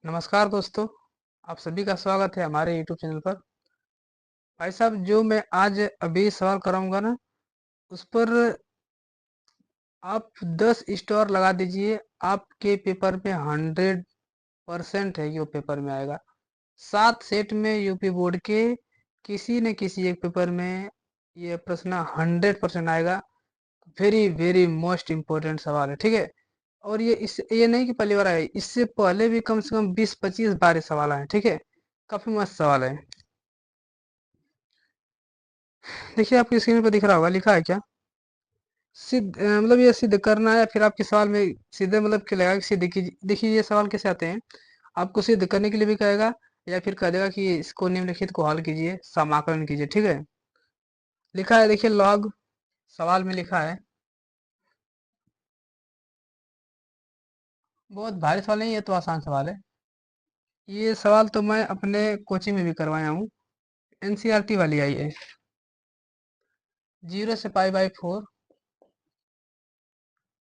नमस्कार दोस्तों, आप सभी का स्वागत है हमारे यूट्यूब चैनल पर। भाई साहब, जो मैं आज अभी सवाल कराऊंगा ना, उस पर आप 10 स्टार लगा दीजिए। आपके पेपर में 100% है कि वो पेपर में आएगा। 7 सेट में यूपी बोर्ड के किसी न किसी एक पेपर में ये प्रश्न 100% आएगा। वेरी वेरी मोस्ट इम्पोर्टेंट सवाल है, ठीक है। और ये नहीं कि पहली बार आए, इससे पहले भी कम से कम 20-25 बार ये सवाल आए, ठीक है। काफी मस्त सवाल है। देखिए, आपकी स्क्रीन पर दिख रहा होगा, लिखा है क्या? मतलब ये सिद्ध करना है, फिर आपके सवाल में सीधे मतलब क्या लगेगा कि सिद्ध कीजिए। देखिए, ये सवाल कैसे आते हैं, आपको सिद्ध करने के लिए भी कहेगा या फिर कह देगा कि इसको निम्नलिखित को हल कीजिए, समाकलन कीजिए, ठीक है। लिखा है, देखिए लॉग, सवाल में लिखा है। बहुत भारी सवाल नहीं, ये तो आसान सवाल है। ये सवाल तो मैं अपने कोचिंग में भी करवाया हूँ। एनसीईआरटी वाली आई है। 0 से π/4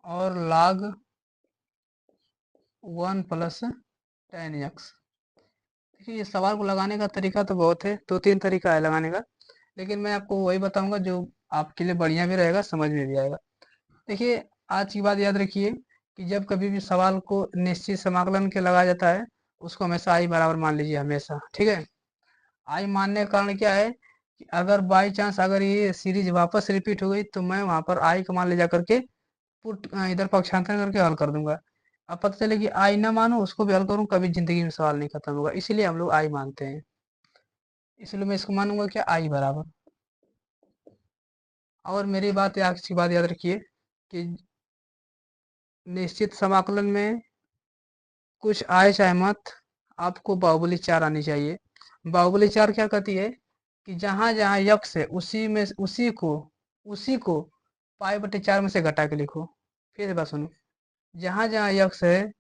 और log 1 + tan x। देखिए, ये सवाल को लगाने का तरीका तो बहुत है, 2-3 तरीका है लगाने का। लेकिन मैं आपको वही बताऊंगा जो आपके लिए बढ़िया भी रहेगा, समझ में भी आएगा। देखिए, आज की बात याद रखिए कि जब कभी भी सवाल को निश्चित समाकलन के लगाया जाता है, उसको हमेशा आई बराबर मान लीजिए, हमेशा, ठीक है। आई मानने का कारण क्या है कि अगर बाई चांस अगर ये सीरीज वापस रिपीट हो गई तो मैं वहां पर आई का मान ले जा करके इधर पक्षांतर करके हल कर दूंगा। अब पता चले कि आई ना मानो, उसको भी हल करूँ, कभी जिंदगी में सवाल नहीं खत्म होगा। इसीलिए हम लोग आई मानते हैं। इसलिए मैं इसको मानूंगा क्या, आई बराबर। और मेरी बात या अच्छी बात याद रखिए कि निश्चित समाकलन में कुछ आए चाहे मत, आपको बाहुबली 4 आनी चाहिए। बाहुबली 4 क्या कहती है कि जहां जहां यक्स है उसी को π/4 में से घटा के लिखो। फिर से बात सुनो, जहां जहां यक्स है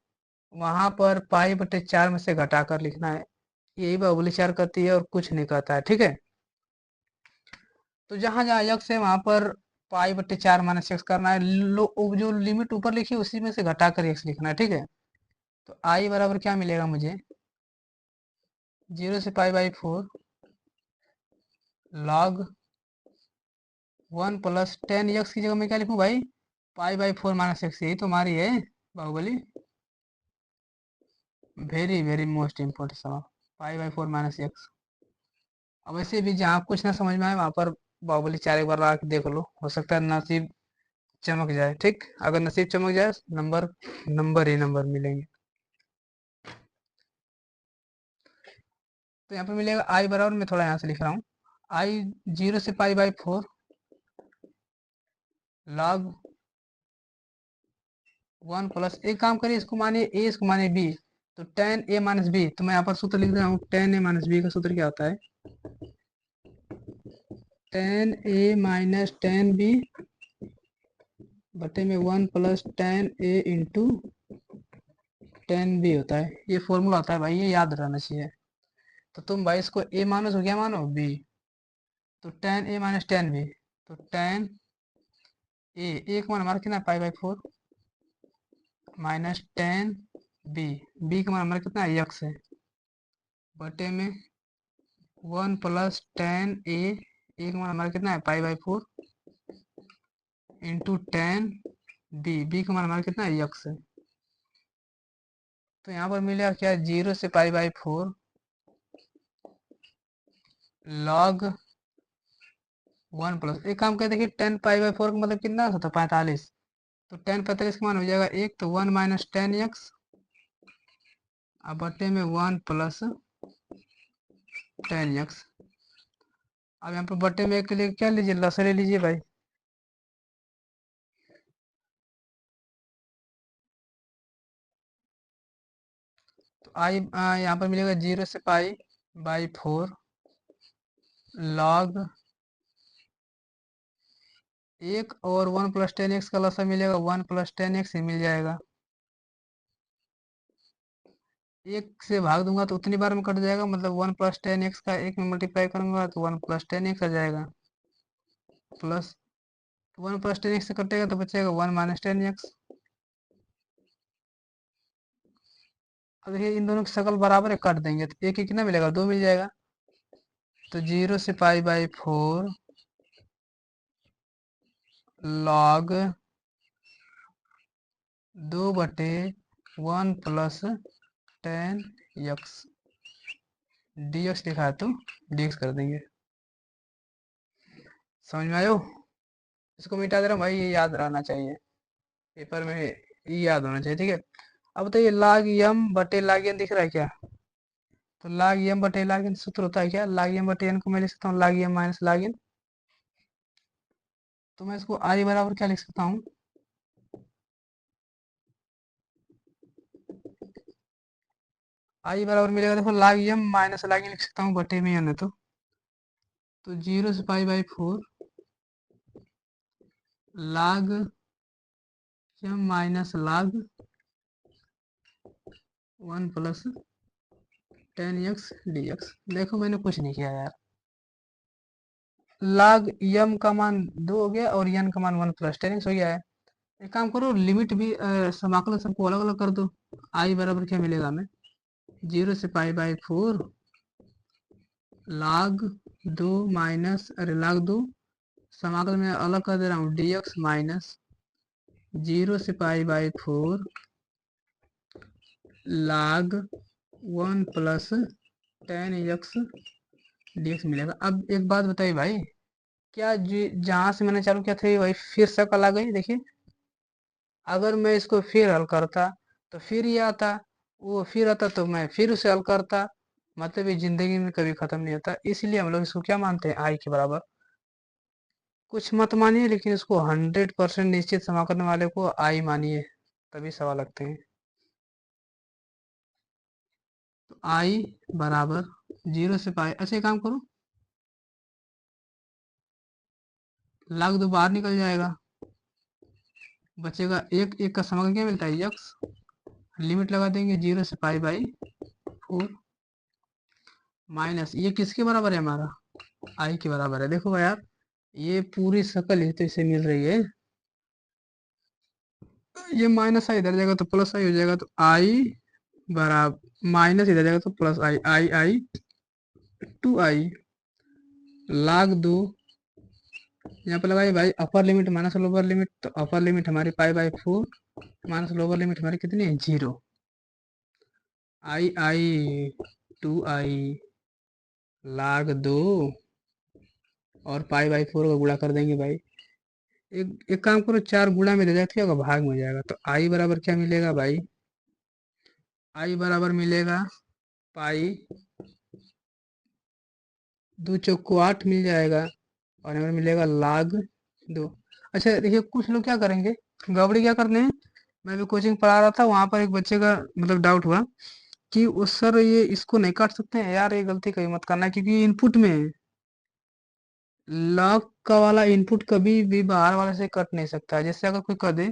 वहां पर π/4 में से घटा कर लिखना है। यही बाहुबली 4 कहती है और कुछ नहीं कहता है, ठीक है। तो जहां जहां यक्स है वहां पर π/4 माइनस एक्स करना है। जो लिमिट ऊपर लिखी है उसी में से घटा कर एक्स लिखना है, ठीक है। तो आई बराबर क्या मिलेगा मुझे, 0 से π/4 log 1 + tan x की जगह मैं क्या लिखूं भाई, π/4 माइनस एक्स। यही तो हमारी है Baahubali. Very very most important सवाल, π/4 माइनस एक्स। अब वैसे भी जहाँ कुछ ना समझ में आए वहां पर बाहुबली 4 एक बार ला के देख लो, हो सकता है नसीब चमक जाए, ठीक। अगर नसीब चमक जाए, नंबर नंबर ही नंबर मिलेंगे। तो यहाँ पे मिलेगा आई बराबर, मैं थोड़ा यहाँ से लिख रहा हूँ, आई 0 से π/4 log 1 + एक काम करिए, इसको मानिए ए, इसको मानिए बी। तो tan a - b, तो मैं यहाँ पर सूत्र लिख रहा हूँ, tan a - b का सूत्र क्या होता है, tan a - tan b बटे में 1 + tan a × tan b होता है। ये फॉर्मूला होता है भाई, ये याद रहना चाहिए। तो तुम भाई इसको a मानो तो क्या मानो, b। तो tan a - tan b, तो tan a, एक मान हमारा कितना, π/4 माइनस tan b का मान हमारा कितना है, x है, बटे में 1 + tan a, एक मान हमारा कितना है, π/4 इंटू tan b का मान हमारा कितना है, x है। तो यहाँ पर मिलेगा क्या, 0 से π/4 log 1 + एक काम कर, देखिए tan π/4 का मतलब कितना होता है, 45। तो tan 45 का मान हो जाएगा 1, तो 1 - tan x अब बटे में 1 + tan x। अब यहाँ पर बटे में एक के लिए क्या लीजिए, लसा ले लीजिए भाई। तो आई यहाँ पर मिलेगा 0 से π/4 log 1 और 1 + tan x का लसा मिलेगा, 1 + tan x ही मिल जाएगा। एक से भाग दूंगा तो उतनी बार में कट जाएगा, मतलब 1 + tan x का एक में मल्टीप्लाई करूंगा तो 1 + tan x आ जाएगा, प्लस 1 + tan x से कटेगा तो बचेगा 1 - tan x। अब देखिए इन दोनों की शकल बराबर है, काट देंगे तो एक कितना मिलेगा, 2 मिल जाएगा। तो 0 से π/4 log 2/1 प्लस 10x dx लिखा है तो dx कर देंगे। समझ में आयो? इसको मिटा दे रहा हूँ भाई, ये याद रहना चाहिए पेपर में, ये याद होना चाहिए, ठीक है। अब बताइए log m बटे log n दिख रहा है क्या? तो log m बटे log n सूत्र होता है क्या? log m बटे n को मैं लिख सकता हूँ log m minus log n। तो मैं इसको i बराबर क्या लिख सकता हूँ, i बराबर मिलेगा, देखो log m minus log n लिख सकता हूँ, बटे में n है तो 0 से π/4 log m minus log 1 plus 10x dx। देखो मैंने कुछ नहीं किया यार, log m का मान 2 हो गया और n का मान 1 प्लस 10x हो गया है। एक काम करो, लिमिट भी समाकलन सबको अलग अलग कर दो। i बराबर क्या मिलेगा हमें, 0 से π/4 log 2 माइनस, अरे log 2 समाकलन में अलग कर दे रहा हूँ, dx माइनस 0 से π/4 log 1 प्लस 10x dx मिलेगा। अब एक बात बताइए भाई, क्या जहां से मैंने चालू किया था वही फिर शकल आ गई? देखिए अगर मैं इसको फिर हल करता तो फिर ये आता, वो फिर आता तो मैं फिर उसे हल करता, मतलब ये जिंदगी में कभी खत्म नहीं होता। इसलिए हम लोग इसको क्या मानते हैं, आई के बराबर। कुछ मत मानिए, लेकिन इसको 100% निश्चित समाकलन वाले को आई मानिए, तभी सवाल लगते हैं। तो आई बराबर 0 से π, अच्छा काम करो, log 2 बाहर निकल जाएगा, बचेगा एक, एक का समाकलन क्या मिलता है, यक्स। लिमिट लगा देंगे 0 से π/4 माइनस, ये किसके बराबर है हमारा, आई के बराबर है। देखो यार ये पूरी शकल ही तो इसे मिल रही है, ये माइनस आई इधर जाएगा तो प्लस आई हो जाएगा, तो आई बराबर माइनस इधर जाएगा तो प्लस आई, आई आई 2i log 2, यहाँ पर लगाइए भाई upper limit minus lower limit, तो अपर लिमिट हमारी π/4 माइनस लोअर लिमिट हमारी कितनी है, 0। आई आई 2i log 2 और π/4 का गुणा कर देंगे भाई। एक एक काम करो, 4 गुणा में दे जाए क्या होगा, भाग में हो जाएगा। तो आई बराबर क्या मिलेगा भाई, आई बराबर मिलेगा पाई 2 चौक को 8 मिल जाएगा, और हमें मिलेगा log 2। अच्छा देखिए कुछ लोग क्या करेंगे, गड़बड़ी क्या करने हैं, मैं भी कोचिंग पढ़ा रहा था, वहां पर एक बच्चे का मतलब डाउट हुआ कि उस सर ये इसको नहीं काट सकते हैं यार, ये गलती कहीं मत करना, क्योंकि इनपुट में है, लॉग का वाला इनपुट कभी भी बाहर वाले से कट नहीं सकता है। जैसे अगर कोई कह दे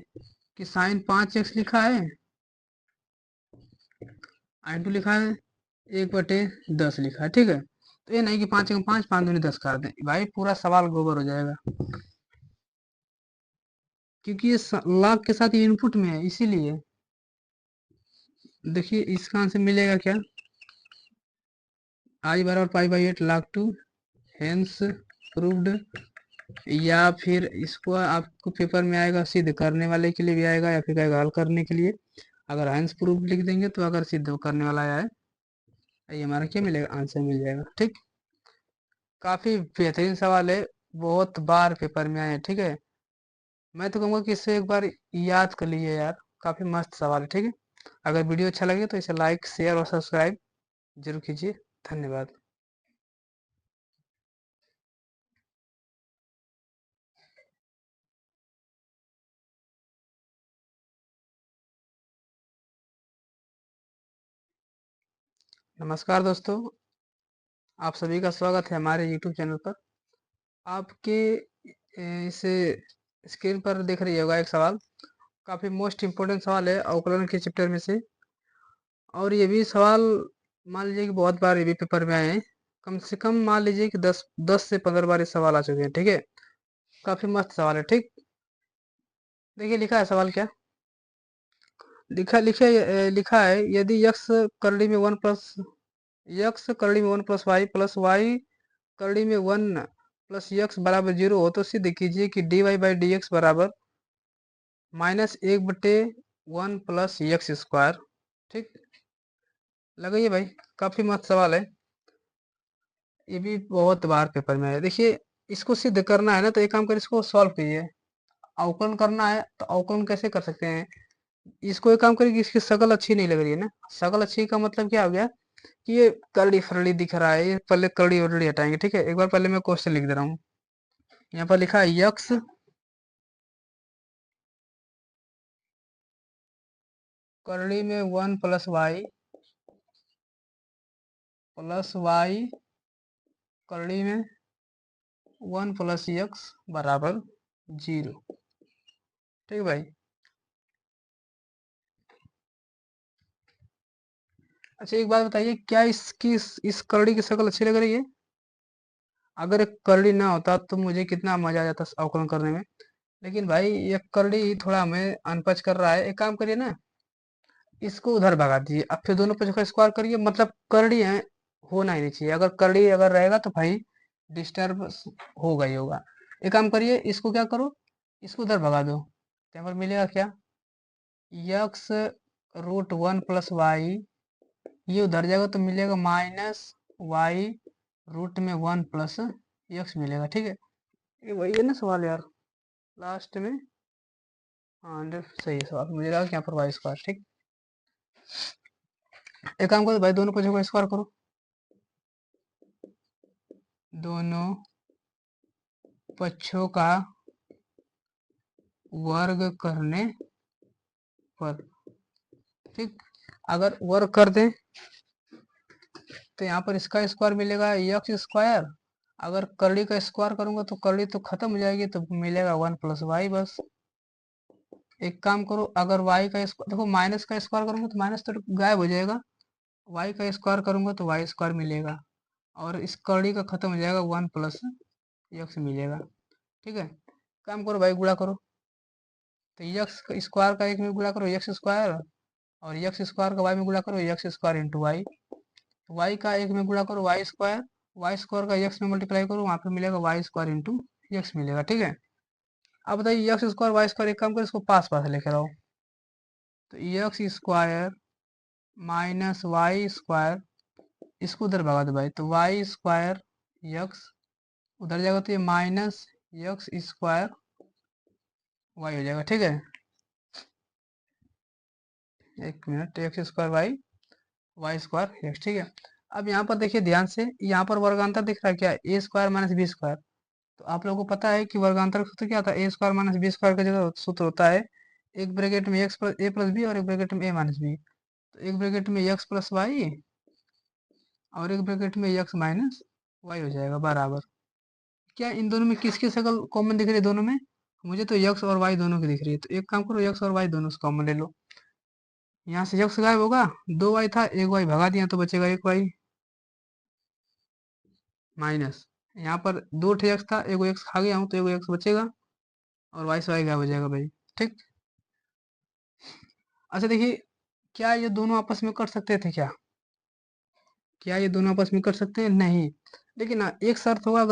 कि साइन 5x लिखा है, i2 लिखा है, 1/10 लिखा है, ठीक है, तो ये नहीं कि 5 में 5 5 दूनी 10 कर दें, भाई पूरा सवाल गोबर हो जाएगा, क्योंकि ये लॉग के साथ इनपुट में है इसीलिए। देखिए इसका आंसर मिलेगा क्या, i बराबर π/8 log 2 हेंस प्रूव्ड, या फिर इसको आपको पेपर में आएगा सिद्ध करने वाले के लिए भी आएगा, या फिर आएगा हल करने के लिए। अगर हेंस प्रूव्ड लिख देंगे तो अगर सिद्ध करने वाला आया है, ये हमारा क्या मिलेगा, आंसर मिल जाएगा, ठीक। काफी बेहतरीन सवाल है, बहुत बार पेपर में आए हैं, ठीक है। मैं तो कहूँगा कि इसे एक बार याद कर लीजिए यार, काफी मस्त सवाल है, ठीक है। अगर वीडियो अच्छा लगे तो इसे लाइक शेयर और सब्सक्राइब जरूर कीजिए। धन्यवाद। नमस्कार दोस्तों, आप सभी का स्वागत है हमारे YouTube चैनल पर। आपके इसे स्क्रीन पर देख रही होगा एक सवाल, काफी मोस्ट इम्पोर्टेंट सवाल है अवकलन के चैप्टर में से, और ये भी सवाल मान लीजिए कि बहुत बार ये भी पेपर में आए हैं, कम से कम मान लीजिए कि 10 से 15 बार ये सवाल आ चुके हैं, ठीक है। काफी मस्त सवाल है, ठीक। देखिए लिखा है सवाल क्या, लिखा है यदि यक्स करली में वन प्लस यक्स करली में वन प्लस वाई करली में वन प्लस यक्स बराबर जीरो हो तो सिद्ध कीजिए कि d y by d x बराबर माइनस एक बटे वन प्लस यक्स स्क्वायर। ठीक, लगाइए भाई, काफी मस्त सवाल है, ये भी बहुत बार पेपर में है। देखिए, इसको सिद्ध करना है ना, तो एक काम कर, इसको सॉल्व कीजिए। अवकलन करना है तो अवकलन कैसे कर सकते हैं, इसको एक काम करिए कि इसकी शकल अच्छी नहीं लग रही है ना, शकल अच्छी का मतलब क्या हो गया कि ये करड़ी फरड़ी दिख रहा है, ये पहले करड़ी वरड़ी हटाएंगे। ठीक है, एक बार पहले मैं क्वेश्चन लिख दे रहा हूँ। यहाँ पर लिखा है यक्स करड़ी में वन प्लस वाई करड़ी में वन प्लस यक्स बराबर जीरो। ठीक है भाई। अच्छा, एक बात बताइए, क्या इस करड़ी की शक्ल अच्छी लग रही है? अगर एक करड़ी ना होता तो मुझे कितना मजा आ जाता अवकलन करने में। लेकिन भाई ये करड़ी थोड़ा हमें अनपच कर रहा है, एक काम करिए ना, इसको उधर भगा दीजिए, अब फिर दोनों पक्षों का स्क्वायर करिए, मतलब करड़ी है होना ही नहीं चाहिए, अगर करड़ी अगर रहेगा तो भाई डिस्टर्ब होगा ही होगा। एक काम करिए, इसको क्या करो, इसको उधर भगा दो, तो यहाँ पर मिलेगा क्या, x root one plus y, ये उधर जाएगा तो मिलेगा माइनस वाई रूट में वन प्लस यक्स मिलेगा। ठीक है, ये वही है ना सवाल यार, लास्ट में। हाँ, 100 सही है सवाल, मुझे लगा कि यहाँ पर वाई स्क्वायर। ठीक, एक काम करो भाई, दोनों पक्षों का स्क्वायर करो, दोनों पक्षों का वर्ग करने पर। ठीक, अगर वर्ग कर दें तो यहाँ पर इसका स्क्वायर मिलेगा यक्स स्क्वायर, अगर करड़ी का स्क्वायर करूंगा तो करड़ी तो खत्म हो जाएगी, तो मिलेगा वन प्लस वाई बस। एक काम करो, अगर वाई का स्क्वायर देखो, माइनस का स्क्वायर करूंगा तो माइनस तो गायब हो जाएगा, वाई का स्क्वायर करूंगा तो वाई स्क्वायर मिलेगा, और इस कड़ी का खत्म हो जाएगा, वन प्लस यक्स मिलेगा। ठीक है, काम करो भाई, गुणा करो, तो यक्स स्क्वायर का एक में गुणा करो यक्स स्क्वायर, और यक्स स्क्वायर का वाई में गुणा करो x square into y, y का एक में गुणा करो वाई स्क्वायर का यक्स में मल्टीप्लाई करो, वहां पे मिलेगा वाई स्क्वायर इंटू यक्स मिलेगा। ठीक है, अब बताइए यक्स स्क्वायर वाई स्क्वायर, एक काम करो, इसको पास पास लेकर आओ, तो x square minus y square, इसको उधर भगा दो भाई, तो वाई स्क्वायर यक्स उधर जाएगा तो ये माइनस यक्स स्क्वायर वाई हो जाएगा। ठीक है, एक minute, x square y y square x. ठीक है, अब यहाँ पर देखिए ध्यान से, यहाँ पर वर्गांतर दिख रहा है क्या, ए स्क्वायर माइनस बी स्क्वायर, तो आप लोगों को पता है कि वर्गांतर का सूत्र क्या था, ए स्क्वायर माइनस बी स्क्वायर का जो सूत्र होता है, एक ब्रैकेट में एक्स प्लस ए प्लस बी और एक ब्रैकेट में ए माइनस बी, तो एक ब्रैकेट में एक्स प्लस वाई और एक ब्रैकेट में एक्स माइनस वाई हो जाएगा बराबर। क्या इन दोनों में किसकी शक्ल कॉमन दिख रही है दोनों में, मुझे तो यक्स और वाई दोनों की दिख रही है, तो एक काम करो, यक्स और वाई दोनों से कॉमन ले लो, यहाँ से यक्स गायब होगा, दो वाई था, एक वाई भगा दिया तो बचेगा एक वाई माइनस, यहाँ पर दो ठे एक्स था, एक एक्स खा गया हूँ तो एक एक्स बचेगा, और वाई से वाई गायब हो जाएगा भाई। ठीक, अच्छा देखिए, क्या ये दोनों आपस में कर सकते थे क्या, क्या ये दोनों आपस में कर सकते हैं, नहीं, लेकिन हाँ, एक शर्त होगा,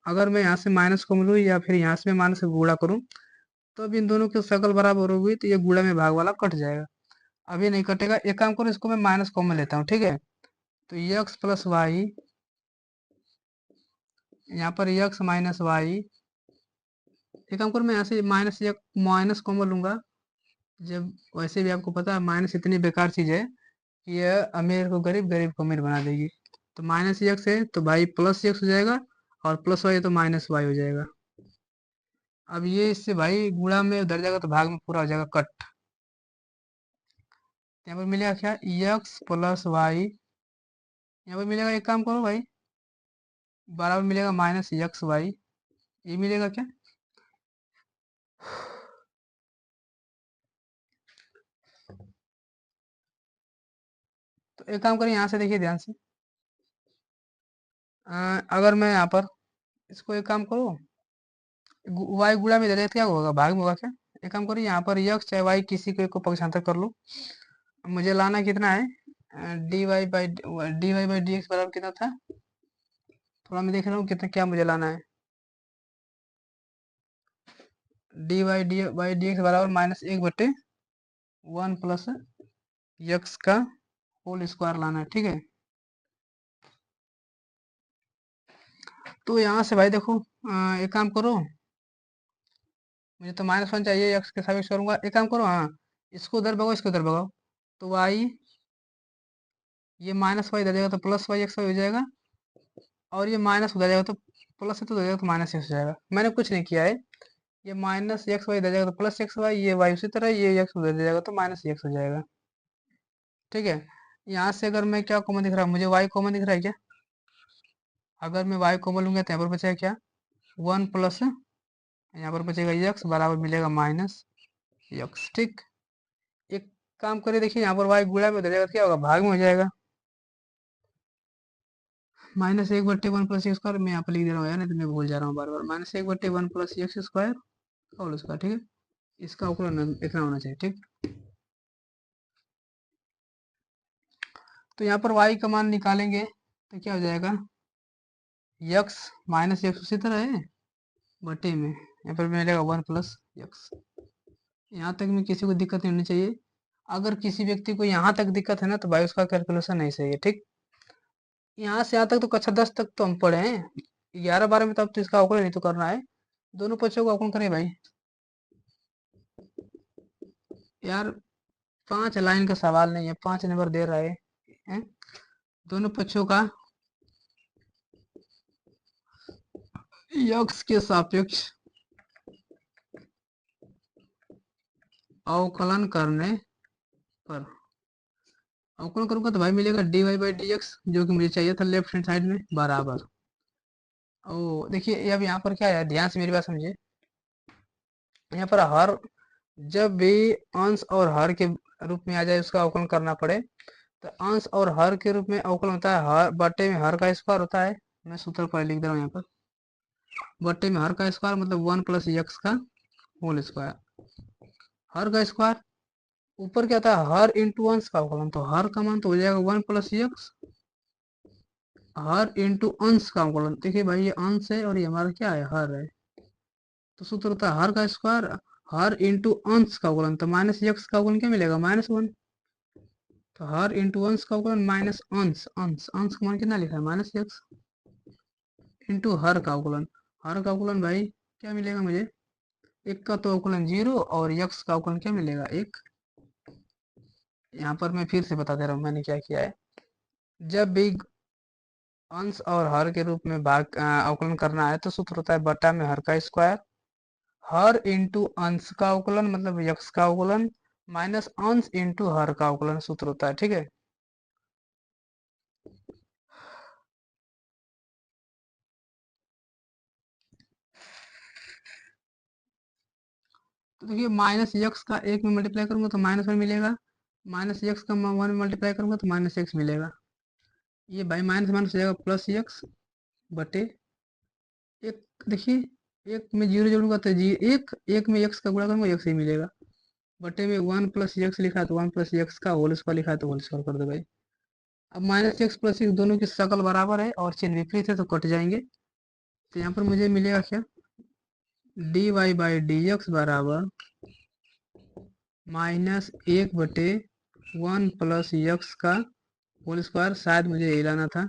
अगर मैं यहाँ से माइनस को लूँ या फिर यहाँ से मैं माइनस को गुणा करूँ, तो अब इन दोनों की शक्ल बराबर होगी, तो ये गुणा में भाग वाला कट जाएगा, अभी नहीं कटेगा। एक काम करो, इसको मैं माइनस कॉमन लेता हूँ। ठीक है, तो यक्स प्लस वाई, यहाँ पर यक्स माइनस वाई, एक काम करो, मैं यहाँ से माइनस कॉमन लूंगा, जब वैसे भी आपको पता है माइनस इतनी बेकार चीज है कि यह अमीर को गरीब, गरीब को अमीर बना देगी, तो माइनस यक्स है तो भाई प्लस यक्स हो जाएगा, और प्लस वाई है तो माइनस वाई हो जाएगा। अब ये इससे भाई गुणा में उधर जाएगा तो भाग में पूरा हो जाएगा कट, यहाँ पर मिलेगा क्या, यक्स प्लस वाई, यहाँ पर मिलेगा, एक काम करो भाई, बराबर मिलेगा माइनस यक्स वाई, ये मिलेगा क्या, तो एक काम करें, यहाँ से देखिए ध्यान से, अगर मैं यहाँ पर इसको एक काम करूँ, वाई गुणा में इधर क्या होगा, भाग में होगा क्या, एक काम करो, यहाँ पर यक्स चाहे वाई किसी को एक को पक्षांतर कर लो। मुझे लाना कितना है, dy by dx बराबर कितना था, थोड़ा मैं देख रहा हूँ कितना क्या मुझे लाना है। dy by dx बराबर -1/(1 + x का होल स्क्वायर लाना है, ठीक है। तो यहाँ से भाई देखो, एक काम करो, मुझे तो -1 चाहिए, x के सापेक्ष करूंगा। एक काम करो, हाँ इसको उधर भगाओ, इसको उधर भगाओ, तो y, ये -y इधर जाएगा तो +y(x) हो जाएगा, और ये माइनस उधर जाएगा तो प्लस है, तो उधर जाएगा तो -x हो जाएगा। मैंने कुछ नहीं किया है, ये -xy इधर जाएगा तो +xy, ये y उसी तरह, ये x उधर जाएगा तो -x हो जाएगा, ठीक है। यहाँ से अगर मैं, क्या कॉमन दिख रहा है मुझे, y कॉमन दिख रहा है क्या, अगर मैं y कॉमन लूंगा तो यहाँ पर बचेगा क्या, 1 प्लस यहाँ पर बचेगा x बराबर मिलेगा -x, ठीक। एक काम करिए, देखिए यहाँ पर y गुणा में उधर जाएगा तो क्या होगा, भाग में हो जाएगा। -1/(1 + x स्क्वायर), मैं यहाँ पर लिख दे रहा हूँ यार, नहीं तो मैं भूल जा रहा हूँ बार बार, -1/(1 + x स्क्वायर होल स्क्वायर, ठीक है। इसका अवकलन इतना होना चाहिए, ठीक। तो यहाँ पर y का मान निकालेंगे तो क्या हो जाएगा, x -x उसी तरह है बटे में, यहाँ पर मिलेगा 1 + x। यहाँ तक में किसी को दिक्कत नहीं होनी चाहिए। अगर किसी व्यक्ति को यहाँ तक दिक्कत है ना, तो भाई उसका कैलकुलेशन नहीं सही है, ठीक। यहाँ से यहाँ तक तो कक्षा 10 तक तो हम पढ़े हैं, 11-12 में तो अब तो इसका अवकलन नहीं तो करना है, दोनों पक्षों का अवकलन करें भाई। यार 5 लाइन का सवाल नहीं है, 5 नंबर दे रहा है? दोनों पक्षों का x के सापेक्ष अवकलन करने पर, अवकलन करूंगा तो भाई मिलेगा dy/dx, जो कि मुझे चाहिए था लेफ्ट हैंड साइड में, बराबर। ओ देखिए, अब यहाँ पर क्या है, ध्यान से मेरी बात समझिए। यहाँ पर हर, जब भी अंश और हर के रूप में आ जाए उसका अवकलन करना पड़े, तो अंश और हर के रूप में अवकलन होता है, हर बटे में हर का स्क्वायर होता है। मैं सूत्र पर लिख दे रहा हूँ यहाँ पर, बटे में हर का स्क्वायर मतलब 1 + x का होल स्क्वायर, हर का स्क्वायर, ऊपर क्या था, हर इंटू अंश का अवकलन, तो हर का मान तो हो जाएगा 1 + x, हर इंटू अंश का अवकलन। देखिए भाई, ये अंश है और ये हमारा क्या है, हर है, तो सूत्र होता है हर का स्क्वायर, हर इंटू अंश का अवकलन, तो -x का अवकलन क्या मिलेगा, -1, तो हर इंटू अंश का अवकलन माइनस अंश, अंश का मान कितना लिखा है, -x, इंटू हर का अवकलन, हर का अवकलन भाई क्या मिलेगा मुझे, एक का तो अवकलन 0 और x का अवकलन क्या मिलेगा, 1। यहाँ पर मैं फिर से बता दे रहा हूँ मैंने क्या किया है। जब भी अंश और हर के रूप में भाग अवकलन करना है, तो सूत्र होता है बटा में हर का स्क्वायर, हर इंटू अंश का अवकलन मतलब x का अवकलन, माइनस अंश इंटू हर का अवकलन सूत्र होता है, ठीक है। तो देखिए, -x का 1 में मल्टीप्लाई करूंगा तो -1 मिलेगा, -x का 1 में मल्टीप्लाई करूंगा तो -x मिलेगा, ये भाई माइनस माइनस हो जाएगा +x बटे एक। देखिए, एक में 0 जोड़ूंगा तो जी एक में x का गुणा करूंगा x ही मिलेगा, बटे में 1 + x लिखा तो 1 + x का होल स्क्वायर लिखा तो होल स्क्वायर कर दो भाई। अब -x + x दोनों की शकल बराबर है और चिन्ह विपरीत है तो कट जाएंगे, तो यहाँ पर मुझे मिलेगा क्या, dy/dx बराबर -1/(1 + x का होल स्क्वायर, शायद मुझे ये लाना था।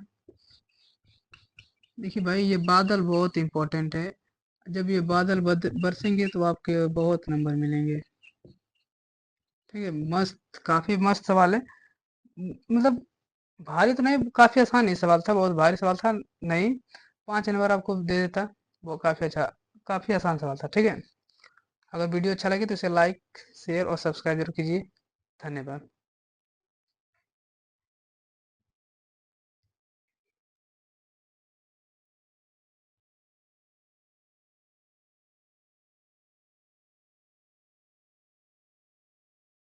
देखिए भाई, ये बादल बहुत इंपॉर्टेंट है, जब ये बादल बरसेंगे तो आपके बहुत नंबर मिलेंगे, ठीक है। मस्त, काफी मस्त सवाल है, मतलब भारी तो नहीं, काफी आसान ही सवाल था, बहुत भारी सवाल था नहीं, 5 नंबर आपको दे देता, वो काफी अच्छा, काफी आसान सवाल था, ठीक है। अगर वीडियो अच्छा लगे तो इसे लाइक शेयर और सब्सक्राइब जरूर कीजिए, धन्यवाद।